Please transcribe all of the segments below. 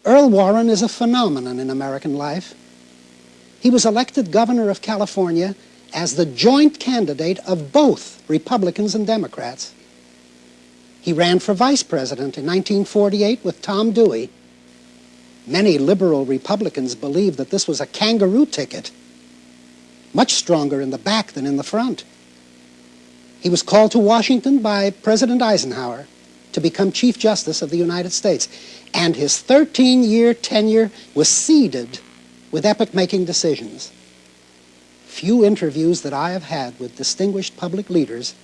Earl Warren is a phenomenon in American life. He was elected governor of California as the joint candidate of both Republicans and Democrats. He ran for vice president in 1948 with Tom Dewey. Many liberal Republicans believed that this was a kangaroo ticket, much stronger in the back than in the front. He was called to Washington by President Eisenhower to become Chief Justice of the United States, and his 13-year tenure was seeded with epoch-making decisions. Few interviews that I have had with distinguished public leaders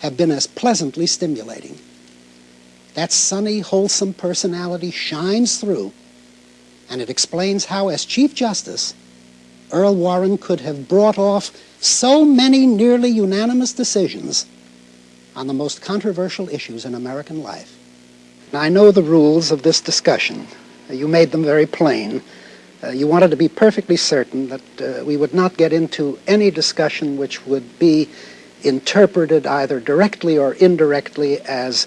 have been as pleasantly stimulating. That sunny, wholesome personality shines through, and it explains how, as Chief Justice, Earl Warren could have brought off so many nearly unanimous decisions on the most controversial issues in American life. Now, I know the rules of this discussion. You made them very plain. You wanted to be perfectly certain that we would not get into any discussion which would be interpreted either directly or indirectly as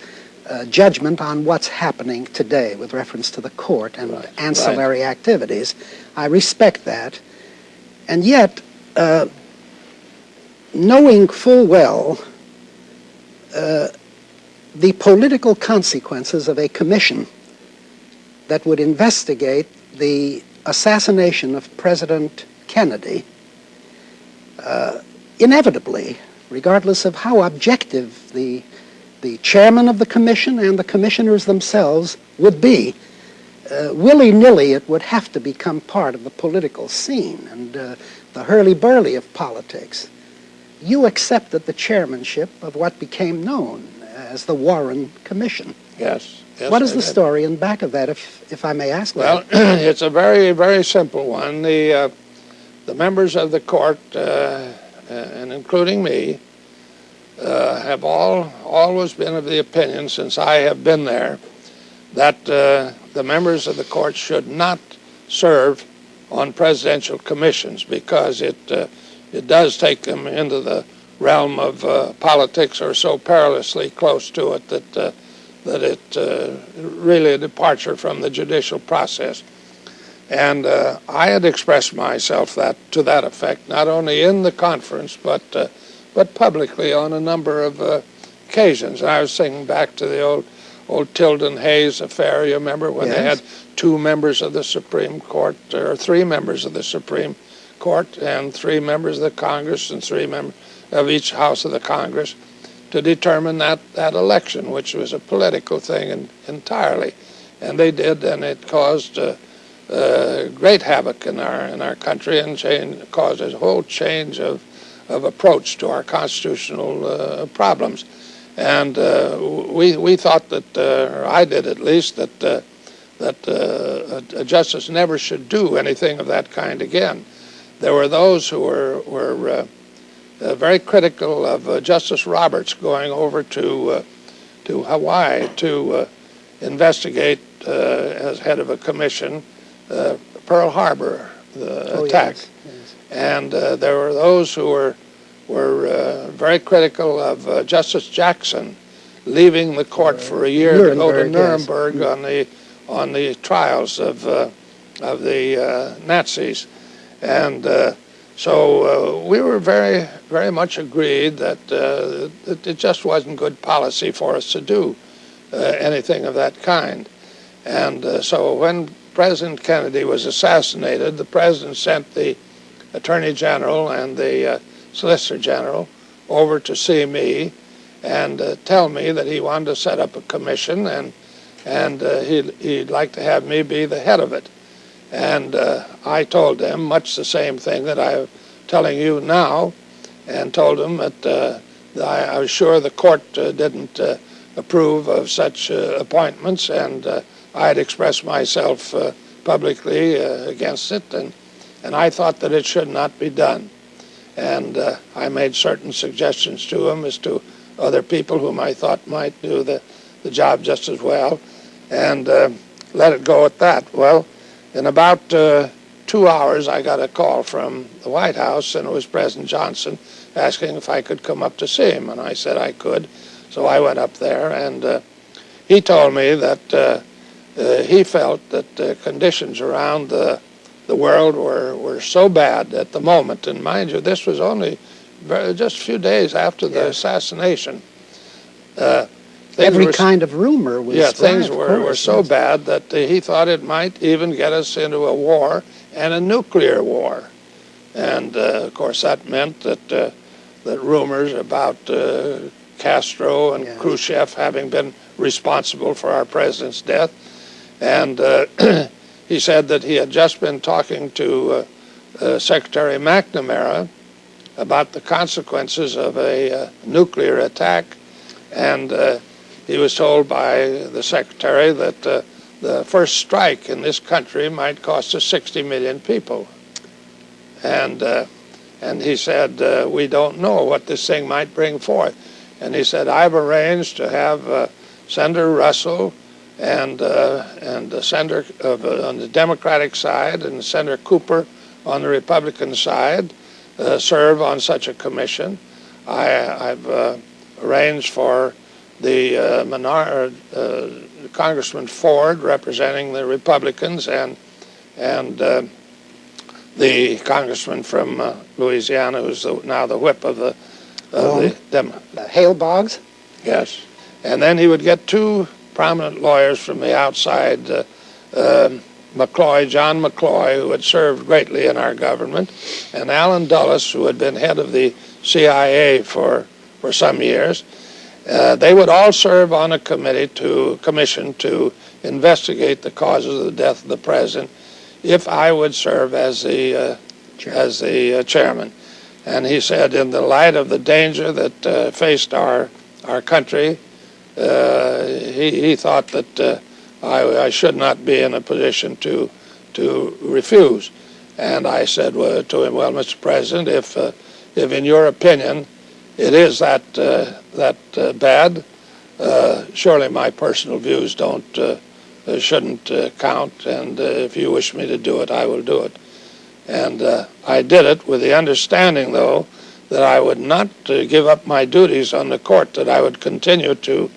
judgment on what's happening today with reference to the court and ancillary activities. I respect that. And yet, knowing full well the political consequences of a commission that would investigate the assassination of President Kennedy, inevitably, regardless of how objective the chairman of the commission and the commissioners themselves would be, willy-nilly it would have to become part of the political scene and the hurly-burly of politics. You accepted the chairmanship of what became known as the Warren Commission. Yes. What is the story in back of that, if I may ask that? Well, it's a very, very simple one. The members of the court, and including me, have always been of the opinion, since I have been there, that the members of the court should not serve on presidential commissions, because it does take them into the realm of politics, or so perilously close to it that it's really a departure from the judicial process. And I had expressed myself to that effect, not only in the conference, but publicly on a number of occasions. And I was thinking back to the old Tilden Hayes affair, you remember, when they had 2 members of the Supreme Court, or 3 members of the Supreme Court, and 3 members of the Congress, and 3 members of each house of the Congress, to determine that election, which was a political thing entirely. And they did, and it caused great havoc in our country, and caused a whole change of approach to our constitutional problems. And we thought that, or I did at least, that a justice never should do anything of that kind again. There were those who were very critical of Justice Roberts going over to Hawaii to investigate, as head of a commission, Pearl Harbor, the attack. Yes. And there were those who were very critical of Justice Jackson leaving the court for a year to go to Nuremberg, yes, on the trials of the Nazis. And so we were very, very much agreed that it just wasn't good policy for us to do anything of that kind. And so when President Kennedy was assassinated, the president sent the Attorney General and the Solicitor General over to see me and tell me that he wanted to set up a commission, and he'd like to have me be the head of it. And I told them much the same thing that I'm telling you now, and told them that I was sure the court didn't approve of such appointments, and I had expressed myself publicly against it, and I thought that it should not be done. And I made certain suggestions to him as to other people whom I thought might do the job just as well, and let it go at that. Well, in about 2 hours, I got a call from the White House, and it was President Johnson asking if I could come up to see him, and I said I could. So I went up there, and he told me that he felt that conditions around the world were so bad at the moment, and mind you, this was only just a few days after the assassination. Every kind of rumor was things were so bad that he thought it might even get us into a war, and a nuclear war. And of course that meant that rumors about Castro and Khrushchev having been responsible for our president's death. And he said that he had just been talking to Secretary McNamara about the consequences of a nuclear attack, and he was told by the secretary that the first strike in this country might cost us 60 million people. And he said, we don't know what this thing might bring forth. And he said, I've arranged to have Senator Russell and the senator on the Democratic side and Senator Cooper on the Republican side serve on such a commission. I've arranged for the Congressman Ford representing the Republicans and the congressman from Louisiana, who's now the whip of the Hale Boggs? Yes. And then he would get two prominent lawyers from the outside, John McCloy, who had served greatly in our government, and Allen Dulles, who had been head of the CIA for some years. They would all serve on a commission to investigate the causes of the death of the president, if I would serve as the chairman. And he said, in the light of the danger that faced our country, he thought that I should not be in a position to refuse. And I said to him, well, Mr. President, if in your opinion it is that bad, surely my personal views shouldn't count, and if you wish me to do it, I will do it. And I did it with the understanding, though, that I would not give up my duties on the court, that I would continue to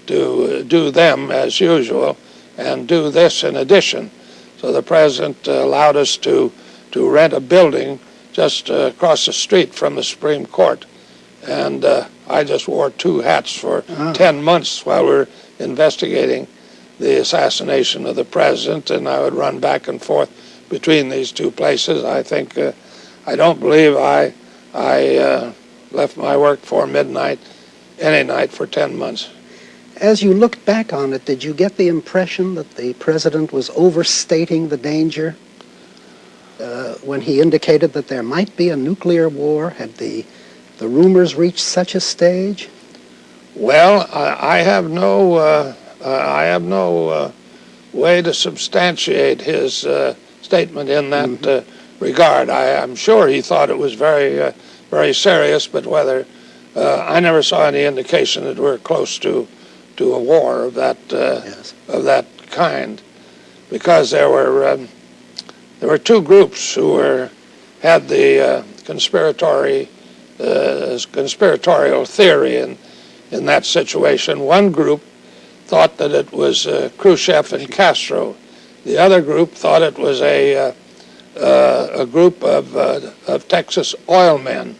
do them as usual and do this in addition. So the president allowed us to rent a building just across the street from the Supreme Court. And I just wore two hats for 10 months while we were investigating the assassination of the president, and I would run back and forth between these two places. I think, I don't believe I left my work before midnight any night for 10 months. As you looked back on it, did you get the impression that the president was overstating the danger when he indicated that there might be a nuclear war? Had the rumors reached such a stage? Well, I have no way to substantiate his statement in that regard. I'm sure he thought it was very, very serious, but whether I never saw any indication that we're close to a war of that kind, because there were two groups who had the conspiratorial theory in that situation. One group thought that it was Khrushchev and Castro. The other group thought it was a group of Texas oil men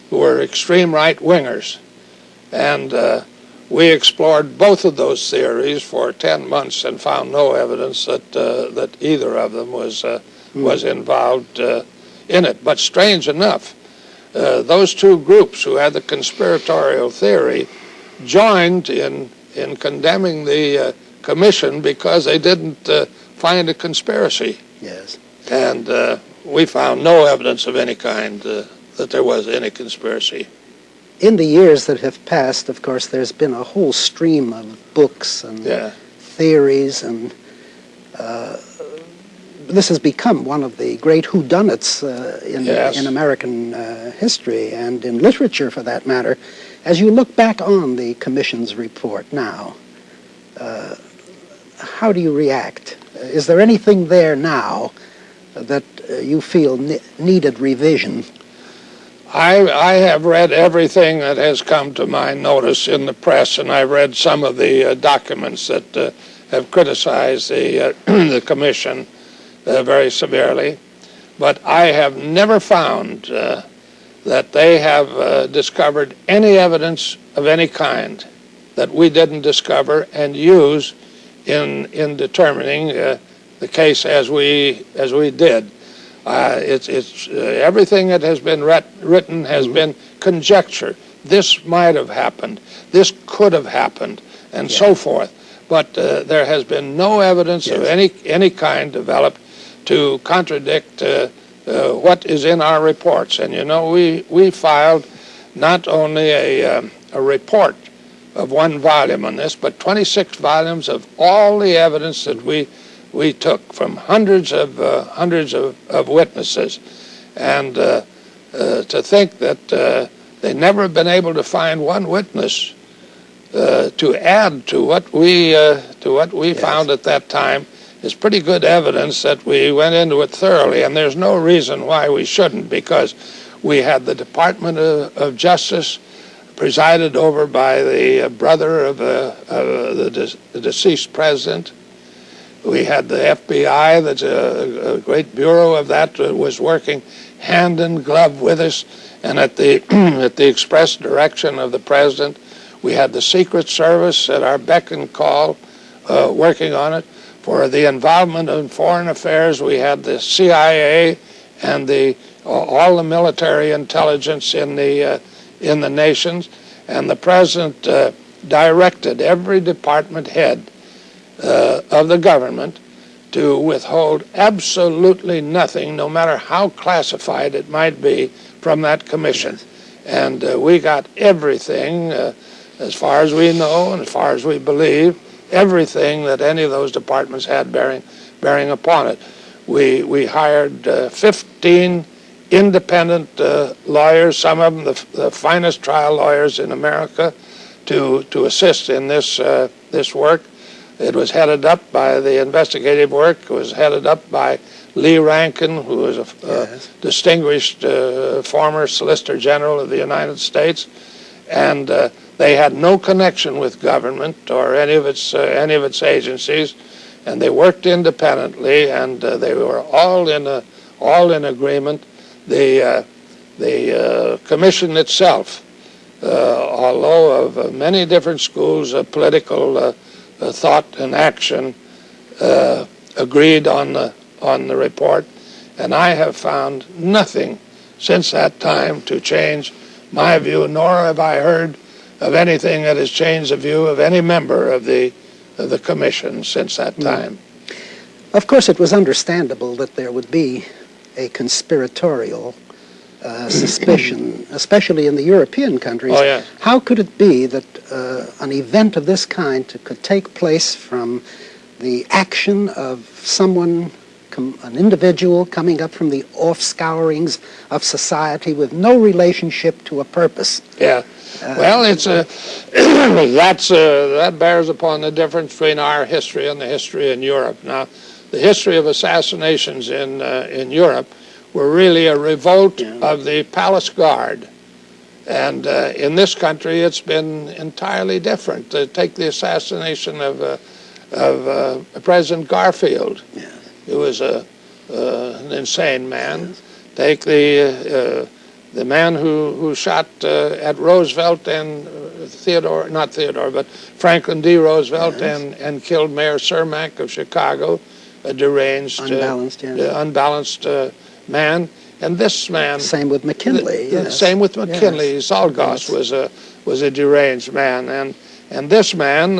who were extreme right-wingers. And we explored both of those theories for 10 months and found no evidence that either of them was involved in it. But strange enough, those two groups who had the conspiratorial theory joined in condemning the commission because they didn't find a conspiracy. Yes. And we found no evidence of any kind that there was any conspiracy. In the years that have passed, of course, there's been a whole stream of books and theories, and this has become one of the great whodunits in American history and in literature, for that matter. As you look back on the Commission's report now, how do you react? Is there anything there now that you feel needed revision? I have read everything that has come to my notice in the press, and I've read some of the documents that have criticized the, the commission very severely. But I have never found that they have discovered any evidence of any kind that we didn't discover and use in determining the case as we did. It's everything that has been written has been conjecture. This might have happened. This could have happened, and so forth. But there has been no evidence of any kind developed to contradict what is in our reports. And you know, we filed not only a report of 1 volume on this, but 26 volumes of all the evidence that we took from hundreds of witnesses. And to think that they never have been able to find one witness to add to what we found at that time is pretty good evidence that we went into it thoroughly, and there's no reason why we shouldn't, because we had the Department of Justice presided over by the brother of the deceased president. We had the FBI, that's a great bureau of that, was working hand in glove with us, and at the at the express direction of the president. We had the Secret Service at our beck and call, working on it. For the involvement in foreign affairs, we had the CIA and all the military intelligence in the nations, and the president directed every department head of the government to withhold absolutely nothing, no matter how classified it might be, from that commission. And we got everything, as far as we know and as far as we believe, everything that any of those departments had bearing upon it. We hired 15 independent lawyers, some of them the finest trial lawyers in America, to assist in this work. It was headed up by the investigative work. It was headed up by Lee Rankin, who was a distinguished former Solicitor General of the United States, and they had no connection with government or any of its agencies, and they worked independently, and they were all in agreement. The commission itself, although of many different schools of political thought and action, agreed on the report, and I have found nothing since that time to change my view, nor have I heard of anything that has changed the view of any member of the commission since that time. Of course, it was understandable that there would be a conspiratorial suspicion, especially in the European countries. Oh, yes. How could it be that an event of this kind could take place from the action of someone, an individual coming up from the off-scourings of society with no relationship to a purpose? Yeah. Well, it's that bears upon the difference between our history and the history in Europe. Now, the history of assassinations in Europe were really a revolt of the palace guard, and in this country it's been entirely different. Take the assassination of President Garfield. Yeah. He was an insane man. Yes. Take the man who shot at Roosevelt and Franklin D. Roosevelt, yes, and killed Mayor Cermak of Chicago, a deranged, unbalanced man. And this man... Same with McKinley. Yes. Same with McKinley. Yes. Zalgas was a deranged man. And this man,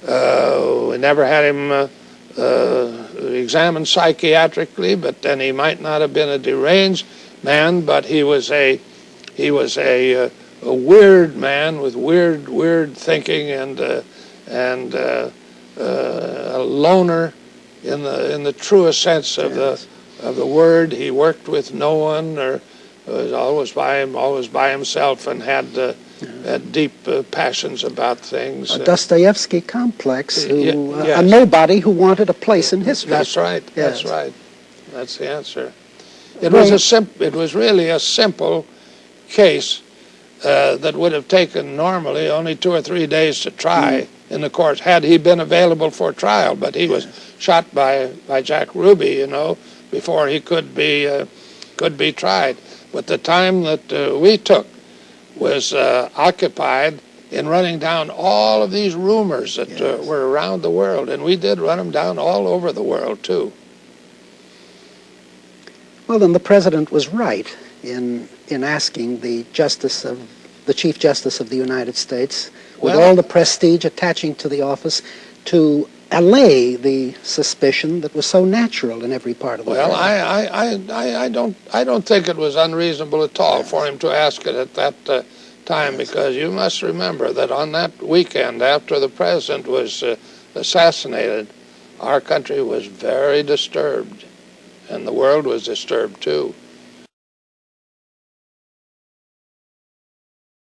we never had him examined psychiatrically, but then he might not have been a deranged man, but he was a weird man with weird thinking, and a loner in the truest sense of the word. He worked with no one, or was always by himself, and had deep passions about things. A Dostoevsky complex, a nobody who wanted a place in history. That's right. Yes. That's right. That's the answer. It was really a simple case that would have taken normally only 2 or 3 days to try in the courts had he been available for trial. But he was shot by Jack Ruby, you know, before he could be tried. But the time that we took was occupied in running down all of these rumors that were around the world, and we did run them down all over the world too. Well, then the president was right in asking the Chief Justice of the United States, with all the prestige attaching to the office, to allay the suspicion that was so natural in every part of the world. Well, I don't think it was unreasonable at all for him to ask it at that time, because you must remember that on that weekend after the president was assassinated, our country was very disturbed, and the world was disturbed too.